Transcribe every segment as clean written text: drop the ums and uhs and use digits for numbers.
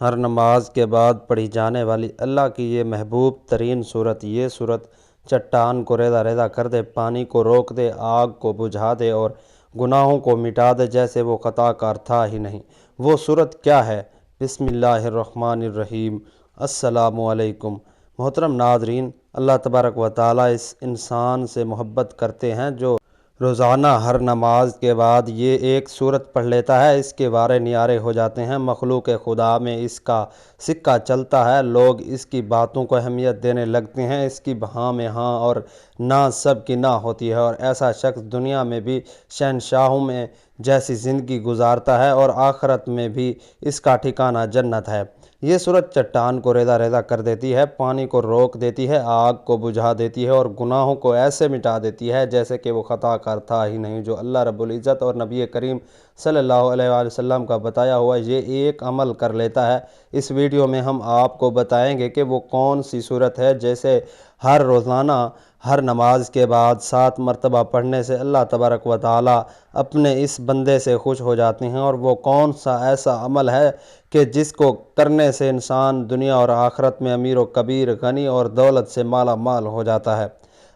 ہر نماز کے بعد پڑھی جانے والی اللہ کی یہ محبوب ترین صورت، یہ صورت چٹان کو ریزہ ریزہ کر دے، پانی کو روک دے، آگ کو بجھا دے اور گناہوں کو مٹا دے جیسے وہ خطا کار تھا ہی نہیں۔ وہ صورت کیا ہے؟ بسم اللہ الرحمن الرحیم۔ السلام علیکم محترم ناظرین، اللہ تبارک و تعالیٰ اس انسان سے محبت کرتے ہیں جو روزانہ ہر نماز کے بعد یہ ایک صورت پڑھ لیتا ہے۔ اس کے وارے نیارے ہو جاتے ہیں، مخلوق خدا میں اس کا سکہ چلتا ہے، لوگ اس کی باتوں کو اہمیت دینے لگتے ہیں، اس کی ہاں میں ہاں اور نہ سب کی نہ ہوتی ہے، اور ایسا شخص دنیا میں بھی شہنشاہوں میں جیسی زندگی گزارتا ہے اور آخرت میں بھی اس کا ٹھکانہ جنت ہے۔ یہ صورت چٹان کو ریزہ ریزہ کر دیتی ہے، پانی کو روک دیتی ہے، آگ کو بجھا دیتی ہے اور گناہوں کو ایسے مٹا دیتی ہے جیسے کہ وہ خطا کار تھا ہی نہیں۔ جو اللہ رب العزت اور نبی کریم صلی اللہ علیہ وآلہ وسلم کا بتایا ہوا یہ ایک عمل کر لیتا ہے۔ اس ویڈیو میں ہم آپ کو بتائیں گے کہ وہ کون سی صورت ہے جیسے ہر روزانہ ہر نماز کے بعد 7 مرتبہ پڑھنے سے اللہ تبارک و تعالیٰ اپنے اس بندے سے خوش ہو جاتے ہیں، اور وہ کون سا ایسا عمل ہے کہ جس کو کرنے سے انسان دنیا اور آخرت میں امیر و کبیر، غنی اور دولت سے مالا مال ہو جاتا ہے۔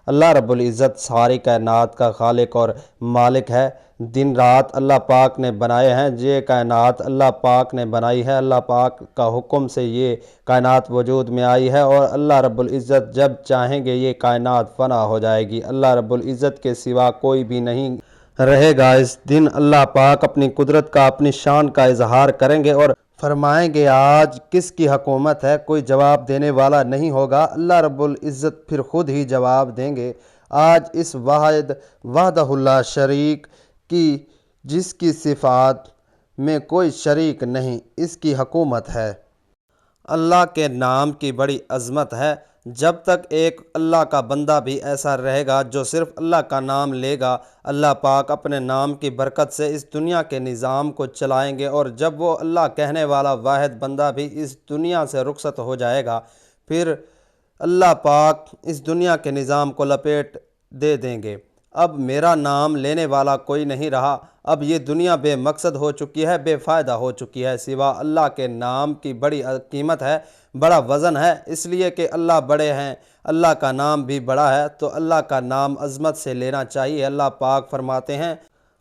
اللہ رب العزت ساری کائنات کا خالق اور مالک ہے۔ دن رات اللہ پاک نے بنائے ہیں، یہ کائنات اللہ پاک نے بنائی ہے، اللہ پاک کا حکم سے یہ کائنات وجود میں آئی ہے، اور اللہ رب العزت جب چاہیں گے یہ کائنات فنا ہو جائے گی۔ اللہ رب العزت کے سوا کوئی بھی نہیں رہے گا۔ اس دن اللہ پاک اپنی قدرت کا، اپنی شان کا اظہار کریں گے اور فرمائیں گے آج کس کی حکومت ہے، کوئی جواب دینے والا نہیں ہوگا۔ اللہ رب العزت پھر خود ہی جواب دیں گے۔ آج اس واحد وحدہ لا شریک کی، جس کی صفات میں کوئی شریک نہیں، اس کی حکومت ہے۔ اللہ کے نام کی بڑی عظمت ہے۔ جب تک ایک اللہ کا بندہ بھی ایسا رہے گا جو صرف اللہ کا نام لے گا، اللہ پاک اپنے نام کی برکت سے اس دنیا کے نظام کو چلائیں گے، اور جب وہ اللہ کہنے والا واحد بندہ بھی اس دنیا سے رخصت ہو جائے گا، پھر اللہ پاک اس دنیا کے نظام کو لپیٹ دے دیں گے۔ اب میرا نام لینے والا کوئی نہیں رہا، اب یہ دنیا بے مقصد ہو چکی ہے، بے فائدہ ہو چکی ہے۔ سوا اللہ کے نام کی بڑی قیمت ہے، بڑا وزن ہے، اس لیے کہ اللہ بڑے ہیں، اللہ کا نام بھی بڑا ہے، تو اللہ کا نام عظمت سے لینا چاہیے۔ اللہ پاک فرماتے ہیں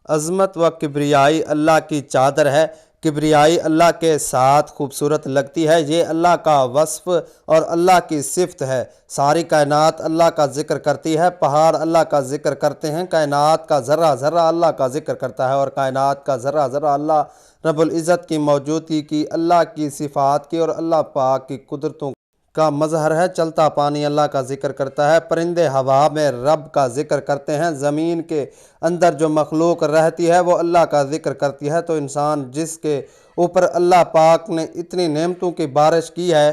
عظمت و کبریائی اللہ کی چادر ہے، کبریائی اللہ کے ساتھ خوبصورت لگتی ہے، یہ اللہ کا وصف اور اللہ کی صفت ہے۔ ساری کائنات اللہ کا ذکر کرتی ہے، پہاڑ اللہ کا ذکر کرتے ہیں، کائنات کا ذرہ ذرہ اللہ کا ذکر کرتا ہے، اور کائنات کا ذرہ ذرہ اللہ رب العزت کی موجودگی کی، اللہ کی صفات کی اور اللہ پاک کی قدرتوں کا مظہر ہے۔ چلتا پانی اللہ کا ذکر کرتا ہے، پرندے ہوا میں رب کا ذکر کرتے ہیں، زمین کے اندر جو مخلوق رہتی ہے وہ اللہ کا ذکر کرتی ہے۔ تو انسان جس کے اوپر اللہ پاک نے اتنی نعمتوں کی بارش کی ہے،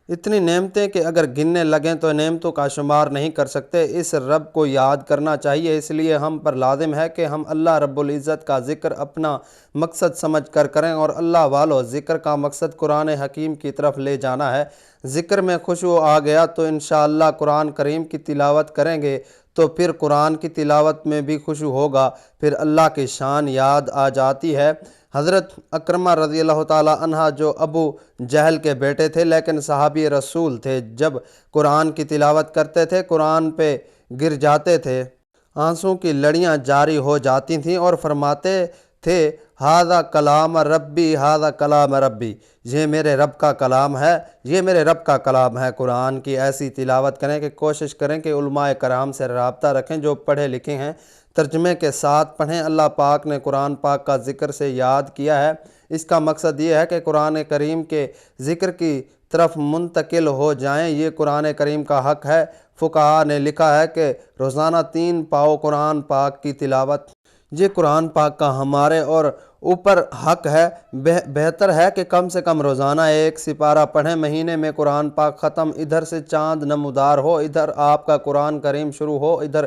اتنی نعمتیں کہ اگر گننے لگیں تو نعمتوں کا شمار نہیں کر سکتے، اس رب کو یاد کرنا چاہیے۔ اس لیے ہم پر لازم ہے کہ ہم اللہ رب العزت کا ذکر اپنا مقصد سمجھ کر کریں، اور اللہ والو ذکر کا مقصد قرآن حکیم کی طرف لے جانا ہے۔ ذکر میں خشوع آ گیا تو انشاءاللہ قرآن کریم کی تلاوت کریں گے تو پھر قرآن کی تلاوت میں بھی خشوع ہوگا، پھر اللہ کی شان یاد آ جاتی ہے۔ حضرت اکرمہ رضی اللہ تعالیٰ عنہ جو ابو جہل کے بیٹے تھے لیکن صحابی رسول تھے، جب قرآن کی تلاوت کرتے تھے قرآن پہ گر جاتے تھے، آنسوں کی لڑیاں جاری ہو جاتی تھیں، اور فرماتے تھے ہذا کلام ربی، ہذا کلام ربی، یہ میرے رب کا کلام ہے، یہ میرے رب کا کلام ہے۔ قرآن کی ایسی تلاوت کریں کہ کوشش کریں کہ علماء کرام سے رابطہ رکھیں، جو پڑھے لکھے ہیں ترجمے کے ساتھ پڑھیں۔ اللہ پاک نے قرآن پاک کا ذکر سے یاد کیا ہے، اس کا مقصد یہ ہے کہ قرآن کریم کے ذکر کی طرف منتقل ہو جائیں، یہ قرآن کریم کا حق ہے۔ فقہاء نے لکھا ہے کہ روزانہ 3 پاؤ قرآن پاک کی تلاوت، یہ قرآن پاک کا ہمارے اور اوپر حق ہے۔ بہتر ہے کہ کم سے کم روزانہ 1 سپارہ پڑھیں۔ مہینے میں قرآن پاک ختم، ادھر سے چاند نمودار ہو، ادھر آپ کا قرآن کریم شروع ہو، ادھر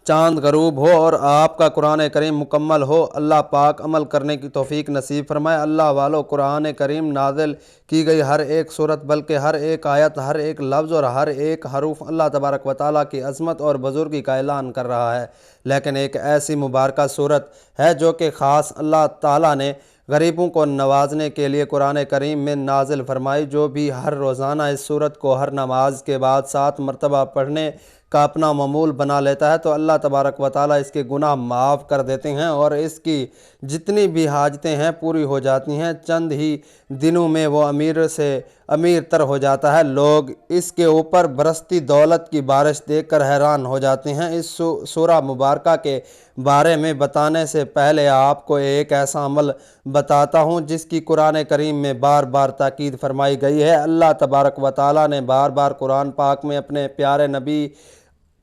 چاند غروب ہو، اور آپ کا قرآن کریم مکمل ہو۔ اللہ پاک عمل کرنے کی توفیق نصیب فرمائے۔ اللہ والو قرآن کریم نازل کی گئی ہر ایک صورت، بلکہ ہر ایک آیت، ہر ایک لفظ اور ہر ایک حروف اللہ تبارک و تعالیٰ کی عظمت اور بزرگی کا اعلان کر رہا ہے، لیکن ایک ایسی مبارکہ صورت ہے جو کہ خاص اللہ تعالیٰ نے غریبوں کو نوازنے کے لیے قرآن کریم میں نازل فرمائی۔ جو بھی ہر روزانہ اس سورت کو ہر نماز کے بعد 7 مرتبہ پڑھنے کا اپنا معمول بنا لیتا ہے تو اللہ تبارک و تعالیٰ اس کے گناہ معاف کر دیتے ہیں اور اس کی جتنی بھی حاجتیں ہیں پوری ہو جاتی ہیں۔ چند ہی دنوں میں وہ امیر سے امیر تر ہو جاتا ہے۔ لوگ اس کے اوپر برستی دولت کی بارش دیکھ کر حیران ہو جاتے ہیں۔ اس سورہ مبارکہ کے بارے میں بتانے سے پہلے آپ کو ایک ایسا عمل بتاتا ہوں جس کی قرآن کریم میں بار بار تاکید فرمائی گئی ہے۔ اللہ تبارک و تعالیٰ نے بار بار قرآن پاک میں اپنے پیارے نبی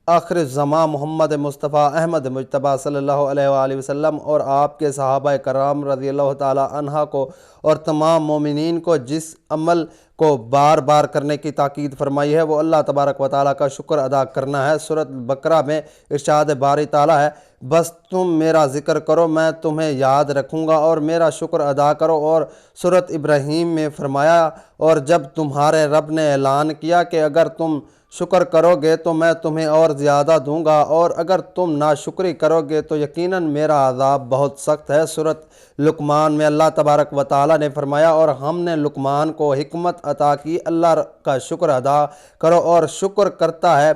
آخر الزماں محمد مصطفیٰ احمد مجتبیٰ صلی اللہ علیہ وآلہ وسلم اور آپ کے صحابہ کرام رضی اللہ تعالیٰ عنہ کو اور تمام مومنین کو جس عمل کو بار بار کرنے کی تاکید فرمائی ہے وہ اللہ تبارک و تعالیٰ کا شکر ادا کرنا ہے۔ سورۃ بقرہ میں ارشاد باری تعالیٰ ہے، بس تم میرا ذکر کرو میں تمہیں یاد رکھوں گا اور میرا شکر ادا کرو۔ اور سورۃ ابراہیم میں فرمایا، اور جب تمہارے رب نے اعلان کیا کہ اگر تم شکر کرو گے تو میں تمہیں اور زیادہ دوں گا اور اگر تم ناشکری کرو گے تو یقیناً میرا عذاب بہت سخت ہے۔ سورۃ لقمان میں اللہ تبارک و تعالیٰ نے فرمایا، اور ہم نے لقمان کو حکمت عطا کی، اللہ کا شکر ادا کرو، اور شکر کرتا ہے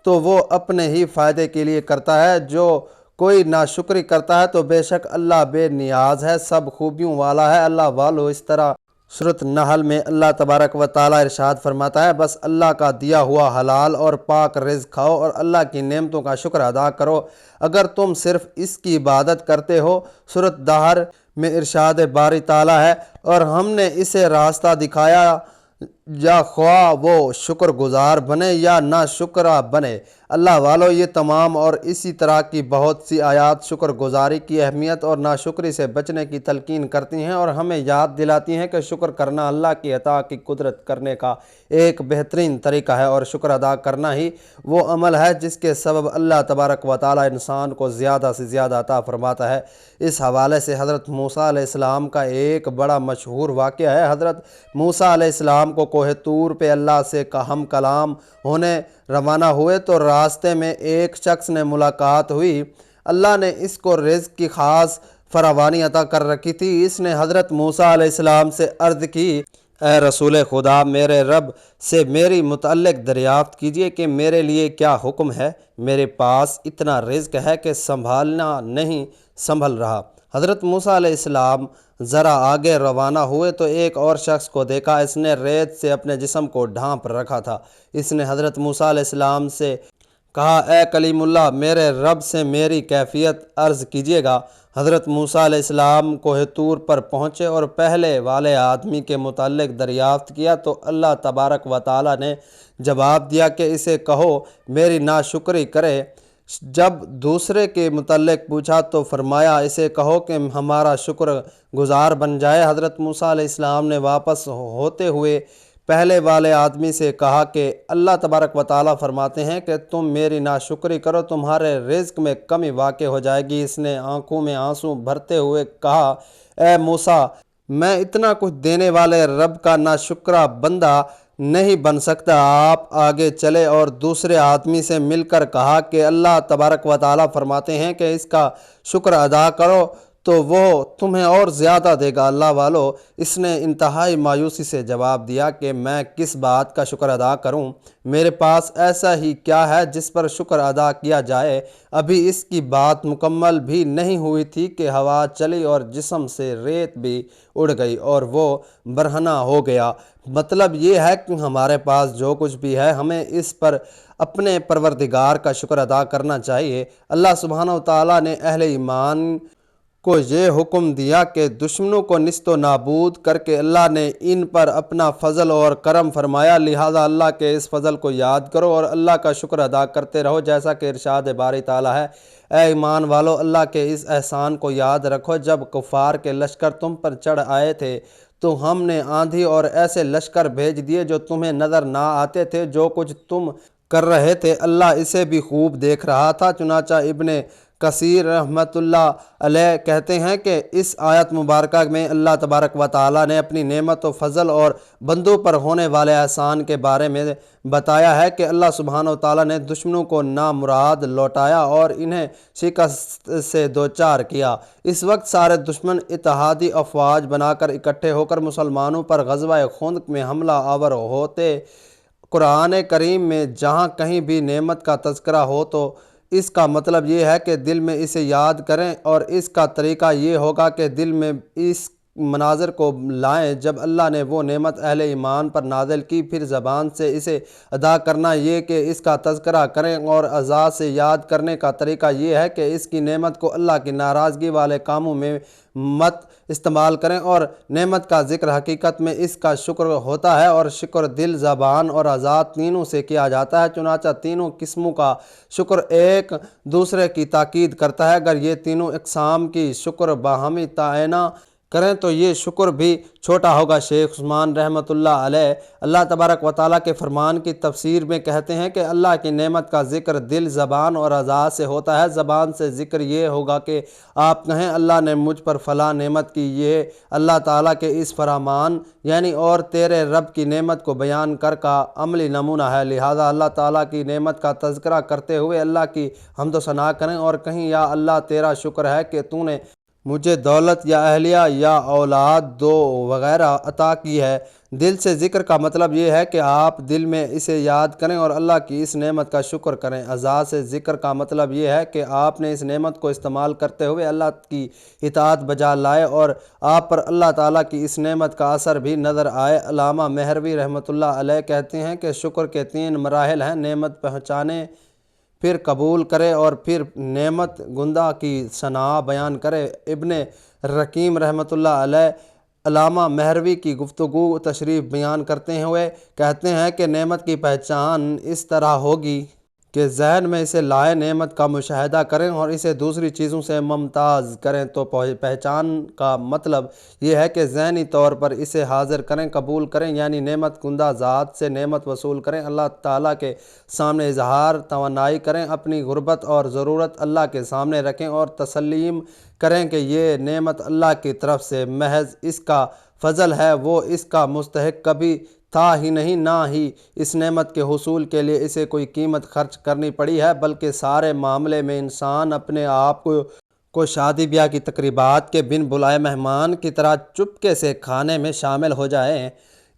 تو وہ اپنے ہی فائدے کے لیے کرتا ہے، جو کوئی ناشکری کرتا ہے تو بے شک اللہ بے نیاز ہے، سب خوبیوں والا ہے۔ اللہ والو اس طرح سورۃ نحل میں اللہ تبارک و تعالیٰ ارشاد فرماتا ہے، بس اللہ کا دیا ہوا حلال اور پاک رزق کھاؤ اور اللہ کی نعمتوں کا شکر ادا کرو اگر تم صرف اس کی عبادت کرتے ہو۔ سورۃ دہر میں ارشاد باری تعالیٰ ہے، اور ہم نے اسے راستہ دکھایا یا خواہ وہ شکر گزار بنے یا نہ شکرہ بنے۔ اللہ والو یہ تمام اور اسی طرح کی بہت سی آیات شکر گزاری کی اہمیت اور ناشکری سے بچنے کی تلقین کرتی ہیں اور ہمیں یاد دلاتی ہیں کہ شکر کرنا اللہ کی عطا کی قدرت کرنے کا ایک بہترین طریقہ ہے اور شکر ادا کرنا ہی وہ عمل ہے جس کے سبب اللہ تبارک و تعالیٰ انسان کو زیادہ سے زیادہ عطا فرماتا ہے۔ اس حوالے سے حضرت موسیٰ علیہ السلام کا ایک بڑا مشہور واقعہ ہے۔ حضرت موسیٰ علیہ السلام کو کوہ طور پہ اللہ سے ہم کلام ہونے روانہ ہوئے تو راستے میں ایک شخص نے ملاقات ہوئی۔ اللہ نے اس کو رزق کی خاص فراوانی عطا کر رکھی تھی۔ اس نے حضرت موسیٰ علیہ السلام سے عرض کی، اے رسول خدا، میرے رب سے میری متعلق دریافت کیجئے کہ میرے لیے کیا حکم ہے، میرے پاس اتنا رزق ہے کہ سنبھالنا نہیں سنبھل رہا۔ حضرت موسیٰ علیہ السلام ذرا آگے روانہ ہوئے تو ایک اور شخص کو دیکھا، اس نے ریت سے اپنے جسم کو ڈھانپ رکھا تھا۔ اس نے حضرت موسیٰ علیہ السلام سے کہا، اے کلیم اللہ، میرے رب سے میری کیفیت عرض کیجیے گا۔ حضرت موسیٰ علیہ السلام کوہ طور پر پہنچے اور پہلے والے آدمی کے متعلق دریافت کیا تو اللہ تبارک و تعالیٰ نے جواب دیا کہ اسے کہو میری ناشکری کرے۔ جب دوسرے کے متعلق پوچھا تو فرمایا، اسے کہو کہ ہمارا شکر گزار بن جائے۔ حضرت موسیٰ علیہ السلام نے واپس ہوتے ہوئے پہلے والے آدمی سے کہا کہ اللہ تبارک و تعالیٰ فرماتے ہیں کہ تم میری ناشکری کرو تمہارے رزق میں کمی واقع ہو جائے گی۔ اس نے آنکھوں میں آنسو بھرتے ہوئے کہا، اے موسیٰ، میں اتنا کچھ دینے والے رب کا ناشکرہ بندہ نہیں بن سکتا۔ آپ آگے چلے اور دوسرے آدمی سے مل کر کہا کہ اللہ تبارک و تعالیٰ فرماتے ہیں کہ اس کا شکر ادا کرو تو وہ تمہیں اور زیادہ دے گا۔ اللہ والو، اس نے انتہائی مایوسی سے جواب دیا کہ میں کس بات کا شکر ادا کروں؟ میرے پاس ایسا ہی کیا ہے جس پر شکر ادا کیا جائے؟ ابھی اس کی بات مکمل بھی نہیں ہوئی تھی کہ ہوا چلی اور جسم سے ریت بھی اڑ گئی اور وہ برہنہ ہو گیا۔ مطلب یہ ہے کہ ہمارے پاس جو کچھ بھی ہے ہمیں اس پر اپنے پروردگار کا شکر ادا کرنا چاہیے۔ اللہ سبحانہ و تعالیٰ نے اہل ایمان کو یہ حکم دیا کہ دشمنوں کو نیست و نابود کر کے اللہ نے ان پر اپنا فضل اور کرم فرمایا، لہذا اللہ کے اس فضل کو یاد کرو اور اللہ کا شکر ادا کرتے رہو، جیسا کہ ارشاد باری تعالیٰ ہے، اے ایمان والو، اللہ کے اس احسان کو یاد رکھو۔ جب کفار کے لشکر تم پر چڑھ آئے تھے تو ہم نے آندھی اور ایسے لشکر بھیج دیے جو تمہیں نظر نہ آتے تھے۔ جو کچھ تم کر رہے تھے اللہ اسے بھی خوب دیکھ رہا تھا۔ چنانچہ ابن کثیر رحمۃ اللہ علیہ کہتے ہیں کہ اس آیت مبارکہ میں اللہ تبارک و تعالی نے اپنی نعمت و فضل اور بندوں پر ہونے والے احسان کے بارے میں بتایا ہے کہ اللہ سبحانہ و تعالی نے دشمنوں کو نامراد لوٹایا اور انہیں شکست سے دوچار کیا۔ اس وقت سارے دشمن اتحادی افواج بنا کر اکٹھے ہو کر مسلمانوں پر غزوہ خندق میں حملہ آور ہوتے۔ قرآن کریم میں جہاں کہیں بھی نعمت کا تذکرہ ہو تو اس کا مطلب یہ ہے کہ دل میں اسے یاد کریں، اور اس کا طریقہ یہ ہوگا کہ دل میں اس مناظر کو لائیں جب اللہ نے وہ نعمت اہل ایمان پر نازل کی، پھر زبان سے اسے ادا کرنا یہ کہ اس کا تذکرہ کریں، اور اعضاء سے یاد کرنے کا طریقہ یہ ہے کہ اس کی نعمت کو اللہ کی ناراضگی والے کاموں میں مت استعمال کریں، اور نعمت کا ذکر حقیقت میں اس کا شکر ہوتا ہے، اور شکر دل، زبان اور اعضاء تینوں سے کیا جاتا ہے۔ چنانچہ تینوں قسموں کا شکر ایک دوسرے کی تاکید کرتا ہے۔ اگر یہ تینوں اقسام کی شکر باہمی تعینہ کریں تو یہ شکر بھی چھوٹا ہوگا۔ شیخ عثمان رحمۃ اللہ علیہ اللہ تبارک و تعالیٰ کے فرمان کی تفسیر میں کہتے ہیں کہ اللہ کی نعمت کا ذکر دل، زبان اور اعضاء سے ہوتا ہے۔ زبان سے ذکر یہ ہوگا کہ آپ کہیں اللہ نے مجھ پر فلاں نعمت کی، یہ اللہ تعالیٰ کے اس فرمان یعنی اور تیرے رب کی نعمت کو بیان کر کا عملی نمونہ ہے۔ لہذا اللہ تعالیٰ کی نعمت کا تذکرہ کرتے ہوئے اللہ کی حمد و ثنا کریں اور کہیں یا اللہ تیرا شکر ہے کہ تو نے مجھے دولت یا اہلیہ یا اولاد دو وغیرہ عطا کی ہے۔ دل سے ذکر کا مطلب یہ ہے کہ آپ دل میں اسے یاد کریں اور اللہ کی اس نعمت کا شکر کریں۔ اعضاء سے ذکر کا مطلب یہ ہے کہ آپ نے اس نعمت کو استعمال کرتے ہوئے اللہ کی اطاعت بجا لائے اور آپ پر اللہ تعالیٰ کی اس نعمت کا اثر بھی نظر آئے۔ علامہ مہروی رحمۃ اللہ علیہ کہتے ہیں کہ شکر کے 3 مراحل ہیں: نعمت پہچانے، پھر قبول کرے اور پھر نعمت گندہ کی ثنا بیان کرے۔ ابن رقیم رحمۃ اللہ علیہ علامہ مہروی کی گفتگو تشریف بیان کرتے ہوئے کہتے ہیں کہ نعمت کی پہچان اس طرح ہوگی کہ ذہن میں اسے لائے، نعمت کا مشاہدہ کریں اور اسے دوسری چیزوں سے ممتاز کریں۔ تو پہچان کا مطلب یہ ہے کہ ذہنی طور پر اسے حاضر کریں، قبول کریں، یعنی نعمت گندہ ذات سے نعمت وصول کریں، اللہ تعالیٰ کے سامنے اظہار توانائی کریں، اپنی غربت اور ضرورت اللہ کے سامنے رکھیں اور تسلیم کریں کہ یہ نعمت اللہ کی طرف سے محض اس کا فضل ہے، وہ اس کا مستحق کبھی تھا ہی نہیں، نہ ہی اس نعمت کے حصول کے لیے اسے کوئی قیمت خرچ کرنی پڑی ہے، بلکہ سارے معاملے میں انسان اپنے آپ کو شادی بیاہ کی تقریبات کے بن بلائے مہمان کی طرح چپکے سے کھانے میں شامل ہو جائیں۔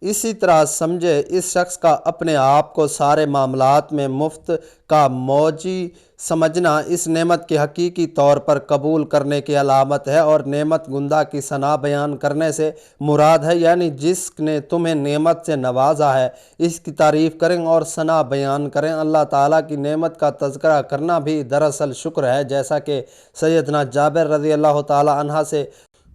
اسی طرح سمجھے اس شخص کا اپنے آپ کو سارے معاملات میں مفت کا موجی سمجھنا اس نعمت کی حقیقی طور پر قبول کرنے کی علامت ہے، اور نعمت گندہ کی ثنا بیان کرنے سے مراد ہے یعنی جس نے تمہیں نعمت سے نوازا ہے اس کی تعریف کریں اور ثنا بیان کریں۔ اللہ تعالیٰ کی نعمت کا تذکرہ کرنا بھی دراصل شکر ہے، جیسا کہ سیدنا جابر رضی اللہ تعالیٰ عنہ سے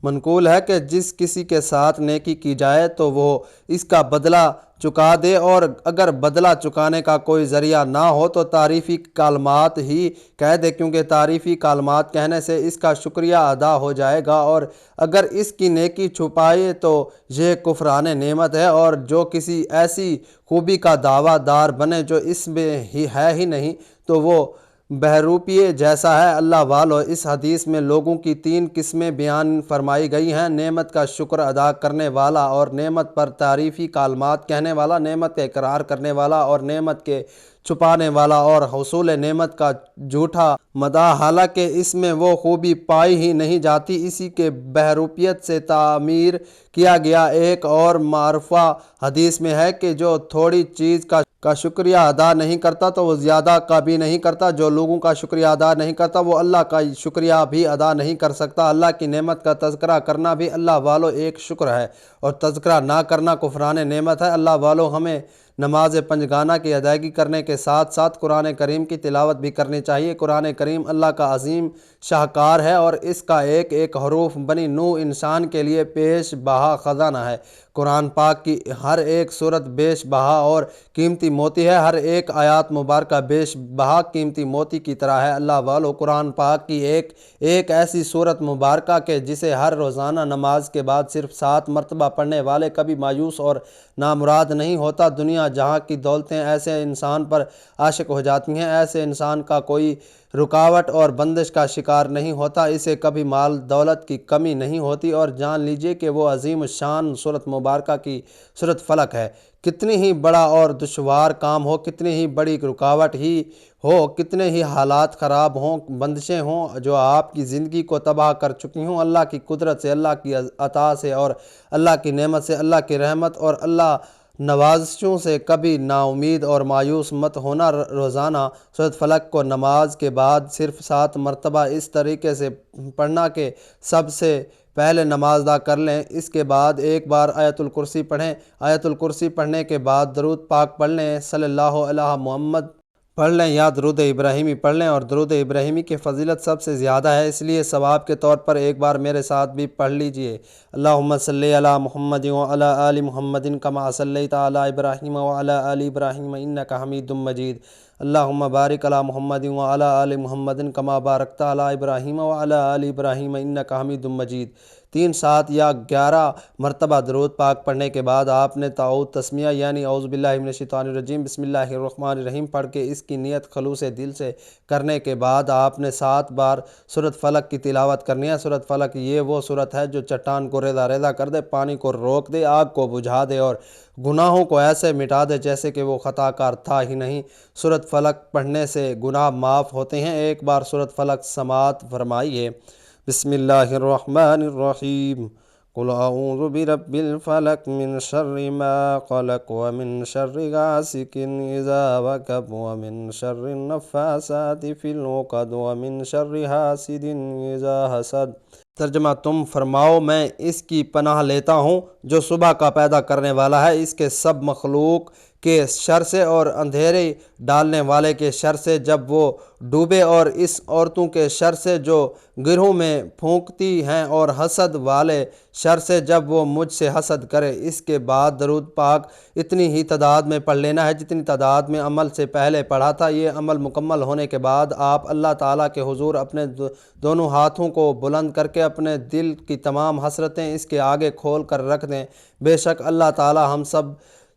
منقول ہے کہ جس کسی کے ساتھ نیکی کی جائے تو وہ اس کا بدلہ چکا دے، اور اگر بدلہ چکانے کا کوئی ذریعہ نہ ہو تو تعریفی کلمات ہی کہہ دے، کیونکہ تعریفی کلمات کہنے سے اس کا شکریہ ادا ہو جائے گا، اور اگر اس کی نیکی چھپائے تو یہ کفران نعمت ہے۔ اور جو کسی ایسی خوبی کا دعویٰ دار بنے جو اس میں ہی ہے ہی نہیں تو وہ بہروپیے جیسا ہے۔ اللہ والو، اس حدیث میں لوگوں کی 3 قسمیں بیان فرمائی گئی ہیں: نعمت کا شکر ادا کرنے والا اور نعمت پر تعریفی کلمات کہنے والا، نعمت کا اقرار کرنے والا اور نعمت کے چھپانے والا، اور حصول نعمت کا جھوٹا مداح، حالانکہ اس میں وہ خوبی پائی ہی نہیں جاتی۔ اسی کے بہروپیت سے تعمیر کیا گیا ایک اور معروفہ حدیث میں ہے کہ جو تھوڑی چیز کا شکریہ ادا نہیں کرتا تو وہ زیادہ کا بھی نہیں کرتا، جو لوگوں کا شکریہ ادا نہیں کرتا وہ اللہ کا شکریہ بھی ادا نہیں کر سکتا۔ اللہ کی نعمت کا تذکرہ کرنا بھی اللہ والو ایک شکر ہے، اور تذکرہ نہ کرنا کفران نعمت ہے۔ اللہ والو، ہمیں نماز پنجگانہ کی ادائیگی کرنے کے ساتھ ساتھ قرآن کریم کی تلاوت بھی کرنی چاہیے۔ قرآن کریم اللہ کا عظیم شاہکار ہے، اور اس کا ایک ایک حروف بنی نوع انسان کے لیے پیش بہا خزانہ ہے۔ قرآن پاک کی ہر ایک صورت بیش بہا اور قیمتی موتی ہے، ہر ایک آیات مبارکہ بیش بہا قیمتی موتی کی طرح ہے۔ اللہ والو، قرآن پاک کی ایک ایسی صورت مبارکہ کہ جسے ہر روزانہ نماز کے بعد صرف 7 مرتبہ پڑھنے والے کبھی مایوس اور نامراد نہیں ہوتا، دنیا جہاں کی دولتیں ایسے انسان پر عاشق ہو جاتی ہیں، ایسے انسان کا کوئی رکاوٹ اور بندش کا شکار نہیں ہوتا، اسے کبھی مال دولت کی کمی نہیں ہوتی، اور جان لیجئے کہ وہ عظیم الشان سورۃ مبارکہ کی سورۃ فلق ہے۔ کتنی ہی بڑا اور دشوار کام ہو، کتنی ہی بڑی رکاوٹ ہی ہو، کتنے ہی حالات خراب ہوں، بندشیں ہوں جو آپ کی زندگی کو تباہ کر چکی ہوں، اللہ کی قدرت سے، اللہ کی عطا سے اور اللہ کی نعمت سے، اللہ کی رحمت اور اللہ نوازشوں سے کبھی نا امید اور مایوس مت ہونا۔ روزانہ سورۃ فلق کو نماز کے بعد صرف 7 مرتبہ اس طریقے سے پڑھنا کہ سب سے پہلے نماز ادا کر لیں، اس کے بعد ایک بار آیت الکرسی پڑھیں، آیت الکرسی پڑھنے کے بعد درود پاک پڑھ لیں، صلی اللہ علیہ محمد پڑھ لیں یا درود ابراہیمی پڑھ لیں، اور درود ابراہیمی کی فضیلت سب سے زیادہ ہے، اس لیے ثواب کے طور پر ایک بار میرے ساتھ بھی پڑھ لیجئے۔ اللہم صلی علی محمد وعلی آل محمد کما صلیت علی ابراہیم وعلی آل ابراہیم انک حمید مجید۔ اللہم بارک علی محمد وعلی آل محمد کما بارکت علی ابراہیم وعلی آل ابراہیم انک حمید مجید۔ 3، 7 یا 11 مرتبہ درود پاک پڑھنے کے بعد آپ نے تعوذ تسمیہ یعنی اعوذ باللہ من الشیطان الرجیم بسم اللہ الرحمن الرحیم پڑھ کے اس کی نیت خلوص دل سے کرنے کے بعد آپ نے 7 بار سورۃ فلق کی تلاوت کرنی ہے۔ سورۃ فلق یہ وہ سورت ہے جو چٹان کو ریزہ ریزہ کر دے، پانی کو روک دے، آگ کو بجھا دے اور گناہوں کو ایسے مٹا دے جیسے کہ وہ خطا کار تھا ہی نہیں۔ سورۃ فلق پڑھنے سے گناہ معاف ہوتے ہیں۔ ایک بار سورۃ فلق سماعت فرمائیے۔ بسم اللہ الرحمن الرحیم قل اعوذ برب الفلق من شر ما خلق ومن شر غاسق اذا وقب ومن شر النفاثات في العقد ومن شر حاسد اذا حسد۔ ترجمہ تم فرماؤ میں اس کی پناہ لیتا ہوں جو صبح کا پیدا کرنے والا ہے، اس کے سب مخلوق کے شر سے اور اندھیرے ڈالنے والے کے شر سے جب وہ ڈوبے، اور اس عورتوں کے شر سے جو گروہ میں پھونکتی ہیں، اور حسد والے شر سے جب وہ مجھ سے حسد کرے۔ اس کے بعد درود پاک اتنی ہی تعداد میں پڑھ لینا ہے جتنی تعداد میں عمل سے پہلے پڑھا تھا۔ یہ عمل مکمل ہونے کے بعد آپ اللہ تعالیٰ کے حضور اپنے دونوں ہاتھوں کو بلند کر کے اپنے دل کی تمام حسرتیں اس کے آگے کھول کر رکھ دیں۔ بے شک اللہ تعالیٰ ہم سب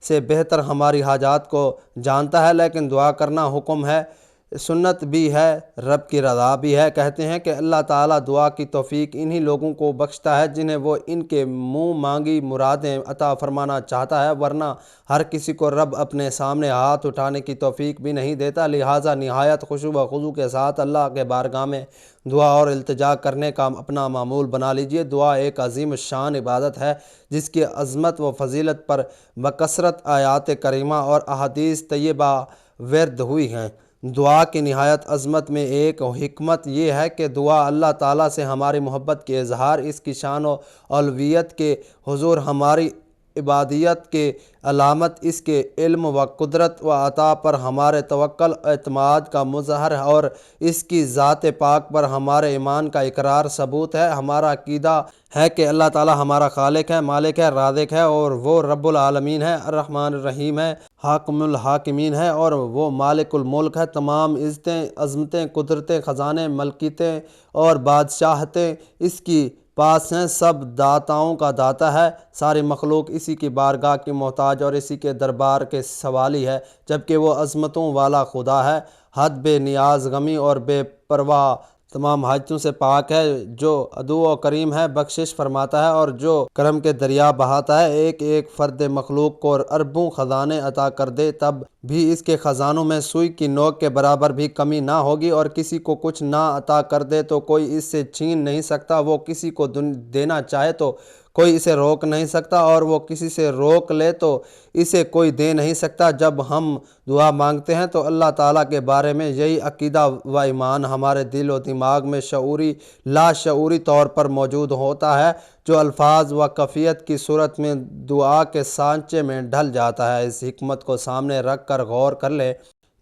سے بہتر ہماری حاجات کو جانتا ہے، لیکن دعا کرنا حکم ہے، سنت بھی ہے، رب کی رضا بھی ہے۔ کہتے ہیں کہ اللہ تعالیٰ دعا کی توفیق انہی لوگوں کو بخشتا ہے جنہیں وہ ان کے منہ مانگی مرادیں عطا فرمانا چاہتا ہے، ورنہ ہر کسی کو رب اپنے سامنے ہاتھ اٹھانے کی توفیق بھی نہیں دیتا۔ لہٰذا نہایت خشوع و خضوع کے ساتھ اللہ کے بارگاہ میں دعا اور التجا کرنے کا اپنا معمول بنا لیجئے۔ دعا ایک عظیم الشان عبادت ہے جس کی عظمت و فضیلت پر بکثرت آیات کریمہ اور احادیث طیبہ ورد ہوئی ہیں۔ دعا کی نہایت عظمت میں ایک حکمت یہ ہے کہ دعا اللہ تعالیٰ سے ہماری محبت کے اظہار، اس کی شان و اولویت کے حضور ہماری عبادیت کے علامت، اس کے علم و قدرت و عطا پر ہمارے توکل اعتماد کا مظہر اور اس کی ذات پاک پر ہمارے ایمان کا اقرار ثبوت ہے۔ ہمارا عقیدہ ہے کہ اللہ تعالیٰ ہمارا خالق ہے، مالک ہے، رازق ہے، اور وہ رب العالمین ہے، الرحمن الرحیم ہے، حاکم الحاکمین ہے، اور وہ مالک الملک ہے۔ تمام عزتیں، عظمتیں، قدرتیں، خزانے، ملکیتیں اور بادشاہتیں اس کی پاس ہیں، سب داتاؤں کا داتا ہے، ساری مخلوق اسی کی بارگاہ کی محتاج اور اسی کے دربار کے سوالی ہے، جبکہ وہ عظمتوں والا خدا ہے، حد بے نیاز، غمی اور بے پرواہ، تمام حاجتوں سے پاک ہے، جو عدو و کریم ہے، بخشش فرماتا ہے اور جو کرم کے دریا بہاتا ہے۔ ایک ایک فرد مخلوق کو اربوں خزانے عطا کر دے تب بھی اس کے خزانوں میں سوئی کی نوک کے برابر بھی کمی نہ ہوگی، اور کسی کو کچھ نہ عطا کر دے تو کوئی اس سے چھین نہیں سکتا۔ وہ کسی کو دینا چاہے تو کوئی اسے روک نہیں سکتا، اور وہ کسی سے روک لے تو اسے کوئی دے نہیں سکتا۔ جب ہم دعا مانگتے ہیں تو اللہ تعالیٰ کے بارے میں یہی عقیدہ و ایمان ہمارے دل و دماغ میں شعوری لا شعوری طور پر موجود ہوتا ہے، جو الفاظ و کیفیت کی صورت میں دعا کے سانچے میں ڈھل جاتا ہے۔ اس حکمت کو سامنے رکھ کر غور کر لے،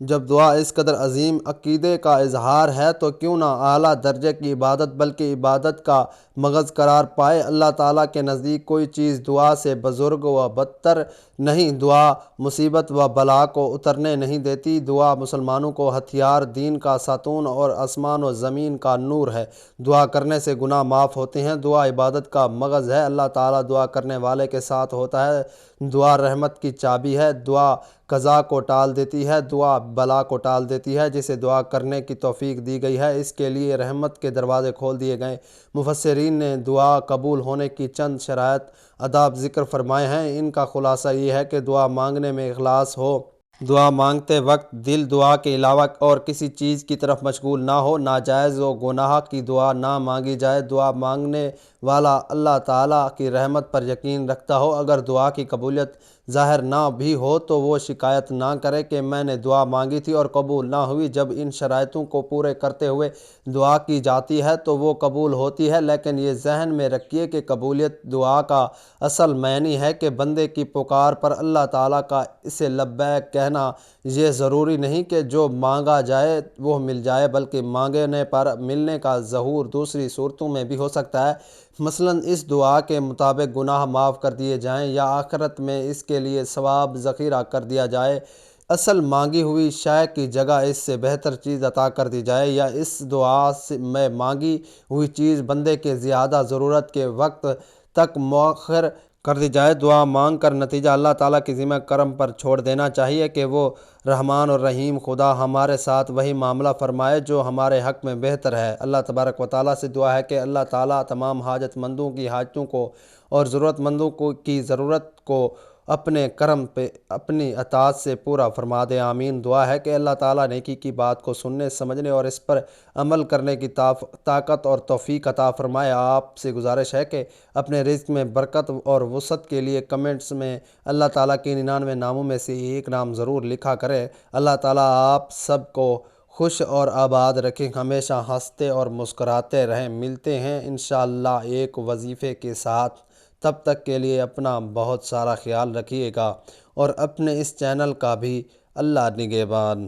جب دعا اس قدر عظیم عقیدے کا اظہار ہے تو کیوں نہ اعلیٰ درجے کی عبادت بلکہ عبادت کا مغز قرار پائے۔ اللہ تعالیٰ کے نزدیک کوئی چیز دعا سے بزرگ و بدتر نہیں۔ دعا مصیبت و بلا کو اترنے نہیں دیتی۔ دعا مسلمانوں کو ہتھیار، دین کا ستون اور آسمان و زمین کا نور ہے۔ دعا کرنے سے گناہ معاف ہوتے ہیں۔ دعا عبادت کا مغز ہے۔ اللہ تعالیٰ دعا کرنے والے کے ساتھ ہوتا ہے۔ دعا رحمت کی چابی ہے، دعا قضا کو ٹال دیتی ہے، دعا بلا کو ٹال دیتی ہے۔ جسے دعا کرنے کی توفیق دی گئی ہے اس کے لیے رحمت کے دروازے کھول دیے گئے۔ مفسرین نے دعا قبول ہونے کی چند شرائط آداب ذکر فرمائے ہیں۔ ان کا خلاصہ یہ ہے کہ دعا مانگنے میں اخلاص ہو، دعا مانگتے وقت دل دعا کے علاوہ اور کسی چیز کی طرف مشغول نہ ہو، ناجائز و گناہ کی دعا نہ مانگی جائے، دعا مانگنے والا اللہ تعالیٰ کی رحمت پر یقین رکھتا ہو، اگر دعا کی قبولیت ظاہر نہ بھی ہو تو وہ شکایت نہ کرے کہ میں نے دعا مانگی تھی اور قبول نہ ہوئی۔ جب ان شرائطوں کو پورے کرتے ہوئے دعا کی جاتی ہے تو وہ قبول ہوتی ہے، لیکن یہ ذہن میں رکھیے کہ قبولیت دعا کا اصل معنی ہے کہ بندے کی پکار پر اللہ تعالیٰ کا اسے لبیک کہنا۔ یہ ضروری نہیں کہ جو مانگا جائے وہ مل جائے، بلکہ مانگنے پر ملنے کا ظہور دوسری صورتوں میں بھی ہو سکتا ہے۔ مثلاً اس دعا کے مطابق گناہ معاف کر دیے جائیں یا آخرت میں اس کے لیے ثواب ذخیرہ کر دیا جائے، اصل مانگی ہوئی شے کی جگہ اس سے بہتر چیز عطا کر دی جائے، یا اس دعا میں مانگی ہوئی چیز بندے کے زیادہ ضرورت کے وقت تک مؤخر کر دی جائے۔ دعا مانگ کر نتیجہ اللہ تعالیٰ کی ذمہ کرم پر چھوڑ دینا چاہیے کہ وہ رحمان اور رحیم خدا ہمارے ساتھ وہی معاملہ فرمائے جو ہمارے حق میں بہتر ہے۔ اللہ تبارک و تعالیٰ سے دعا ہے کہ اللہ تعالیٰ تمام حاجت مندوں کی حاجتوں کو اور ضرورت مندوں کی ضرورت کو اپنے کرم پہ اپنی اطاعت سے پورا فرما دے، آمین۔ دعا ہے کہ اللہ تعالیٰ نیکی کی بات کو سننے، سمجھنے اور اس پر عمل کرنے کی طاقت اور توفیق عطا فرمائے۔ آپ سے گزارش ہے کہ اپنے رزق میں برکت اور وسعت کے لیے کمنٹس میں اللہ تعالیٰ کے 99 ناموں میں سے ایک نام ضرور لکھا کریں۔ اللہ تعالیٰ آپ سب کو خوش اور آباد رکھیں، ہمیشہ ہنستے اور مسکراتے رہیں۔ ملتے ہیں انشاءاللہ ایک وظیفے کے ساتھ، تب تک کے لیے اپنا بہت سارا خیال رکھیے گا اور اپنے اس چینل کا بھی۔ اللہ نگہبان۔